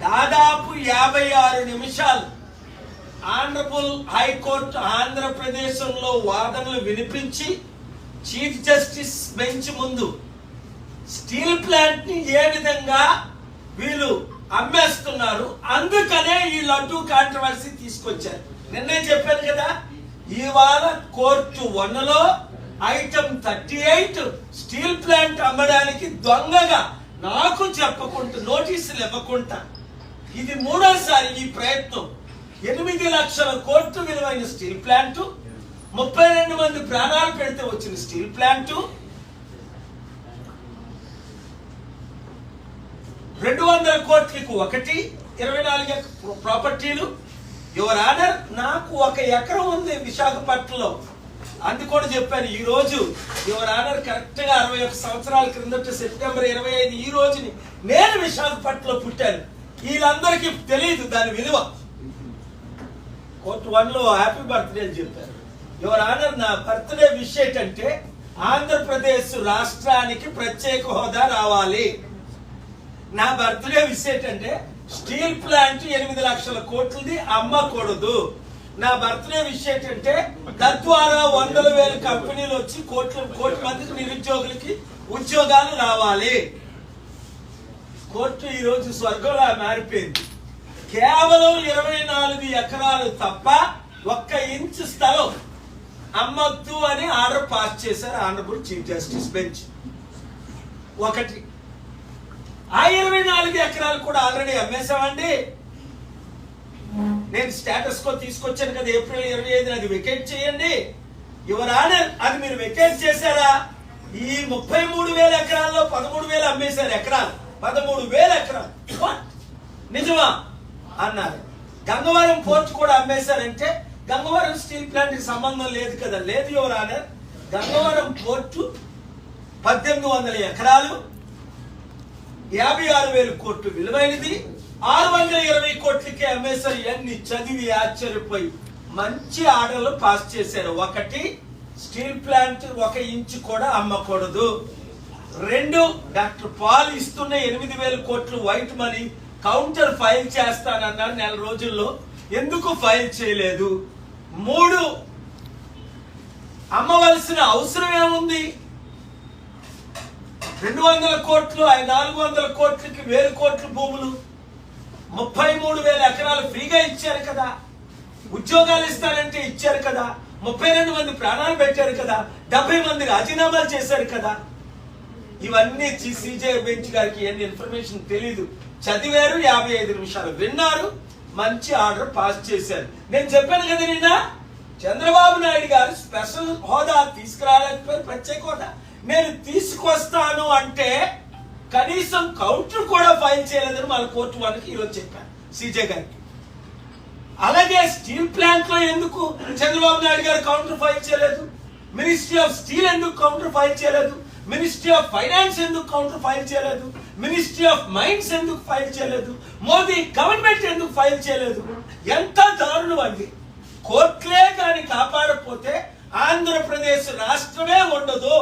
దాదాపు 56 నిమిషాలు honourable high court ఆంధ్రప్రదేశ్లో వాదనలు వినిపించి చీఫ్ జస్టిస్ బెంచ్ ముందు స్టీల్ ప్లాంట్ ని ఏ విధంగా వీళ్ళు అమ్మేస్తున్నారు, అందుకనే ఈ లడ్డూ కాంట్రవర్సీ తీసుకొచ్చారు. నిన్నే చెప్పాను కదా, ఇవాళ కోర్టు 1లో ఐటమ్ 38 స్టీల్ ప్లాంట్ అమ్మడానికి దొంగగా నాకు చెప్పకుండా నోటీసులు ఇవ్వకుండా, ఇది 3వసారి ఈ ప్రయత్నం. 8 లక్షల కోట్లు విలువైన స్టీల్ ప్లాంట్, 32 మంది ప్రాణాలు పెడితే వచ్చిన స్టీల్ ప్లాంట్, 200 కోట్లకు ఒకటి, 24 ప్రాపర్టీలు. యువర్ ఆనర్, నాకు 1 ఎకరం ఉంది విశాఖపట్నంలో, అందుకు కూడా చెప్పాను. ఈ రోజు యువర్ ఆనర్ కరెక్ట్ గా 61 సంవత్సరాల క్రిందట సెప్టెంబర్ 25 ఈ రోజుని నేను విశాఖపట్నంలో పుట్టాను. వీళ్ళందరికీ తెలియదు దాని విలువ. కోర్టు 1లో హ్యాపీ బర్త్డే అని చెప్పారు. యువర్ ఆనర్, నా బర్త్డే విష్ ఏంటంటే ఆంధ్రప్రదేశ్ రాష్ట్రానికి ప్రత్యేక హోదా రావాలి. నా బర్త్డే విష్ ఏంటంటే స్టీల్ ప్లాంట్ 8 లక్షల కోట్లది అమ్మకూడదు. నా బర్త్డే విష్ ఏంటంటే తద్వారా 100,000 కంపెనీలు వచ్చి కోటి మందికి నిరుద్యోగులకి ఉద్యోగాలు రావాలి. కోర్టు ఈ రోజు స్వర్గంలా మారిపోయింది. కేవలం 24 ఎకరాలు తప్ప 1 ఇంచు స్థలం అమ్మద్దు అని ఆర్డర్ పాస్ చేశారు ఆనరబుల్ చీఫ్ జస్టిస్ బెంచ్. ఒకటి, ఆ 24 ఎకరాలు కూడా ఆల్రెడీ అమ్మేశామండి. నేను స్టేటస్ కో తీసుకొచ్చాను కదా ఏప్రిల్ 25, అది వెకేట్ చేయండి. యువర్ ఆనర్, అది మీరు వెకేట్ చేశారా? ఈ 33,000 ఎకరాల్లో 13,000 అమ్మేశారు. ఎకరాలు 13,000 ఎకరాలు నిజమా అన్నారు. గంగవరం పోర్ట్ కూడా అమ్మేశారంటే గంగవరం స్టీల్ ప్లాంట్ కి సంబంధం లేదు కదా. లేదు యువర్ ఆనర్, గంగవరం పోర్టు 1800 ఎకరాలు, 56,000 కోట్లు విలువైనది, 620 కోట్లకి అమ్మేశారు. ఇవన్నీ చదివి ఆశ్చర్యపోయి మంచి ఆర్డర్లు పాస్ చేశారు. 1, స్టీల్ ప్లాంట్ 1 ఇంచు కూడా అమ్మకూడదు. 2, డాక్టర్ పాల్ ఇస్తున్న 8,000 కోట్లు వైట్ మనీ కౌంటర్ ఫైల్ చేస్తానన్నారు 4 రోజుల్లో, ఎందుకు ఫైల్ చేయలేదు? 3, అమ్మవలసిన అవసరం ఏముంది? 200 కోట్లు, 400 కోట్లకి 1000 కోట్ల భూములు, 33,000 ఎకరాలు ఫ్రీగా ఇచ్చారు కదా. ఉద్యోగాలు ఇస్తారంటే ఇచ్చారు కదా. 32 మంది ప్రాణాలు పెట్టారు కదా. 70 మంది రాజీనామాలు చేశారు కదా. ఇవన్నీ సిజే బెంచ్ గారికి ఎన్ని ఇన్ఫర్మేషన్ తెలీదు. చదివారు, 55 నిమిషాలు విన్నారు, మంచి ఆర్డర్ పాస్ చేశారు. నేను చెప్పాను కదా నిన్న, చంద్రబాబు నాయుడు గారు స్పెషల్ హోదా తీసుకురాలేకపోయారు, ప్రత్యేక హోదా. నేను తీసుకొస్తాను అంటే కనీసం కౌంటర్ కూడా ఫైల్ చేయలేదని మన కోర్టు 1కి ఈరోజు చెప్పాను సిజే గారికి. అలాగే స్టీల్ ప్లాంట్ లో ఎందుకు చంద్రబాబు నాయుడు గారు కౌంటర్ ఫైల్ చేయలేదు? మినిస్ట్రీ ఆఫ్ స్టీల్ ఎందుకు కౌంటర్ ఫైల్ చేయలేదు? మినిస్ట్రీ ఆఫ్ ఫైనాన్స్ ఎందుకు కౌంటర్ ఫైల్ చేయలేదు? మినిస్ట్రీ ఆఫ్ మైన్స్ ఎందుకు ఫైల్ చేయలేదు? మోదీ గవర్నమెంట్ ఎందుకు ఫైల్ చేయలేదు? ఎంత దారుణం అండి. కోర్టులే కానీ కాపాడకపోతే ఆంధ్రప్రదేశ్ రాష్ట్రమే ఉండదు.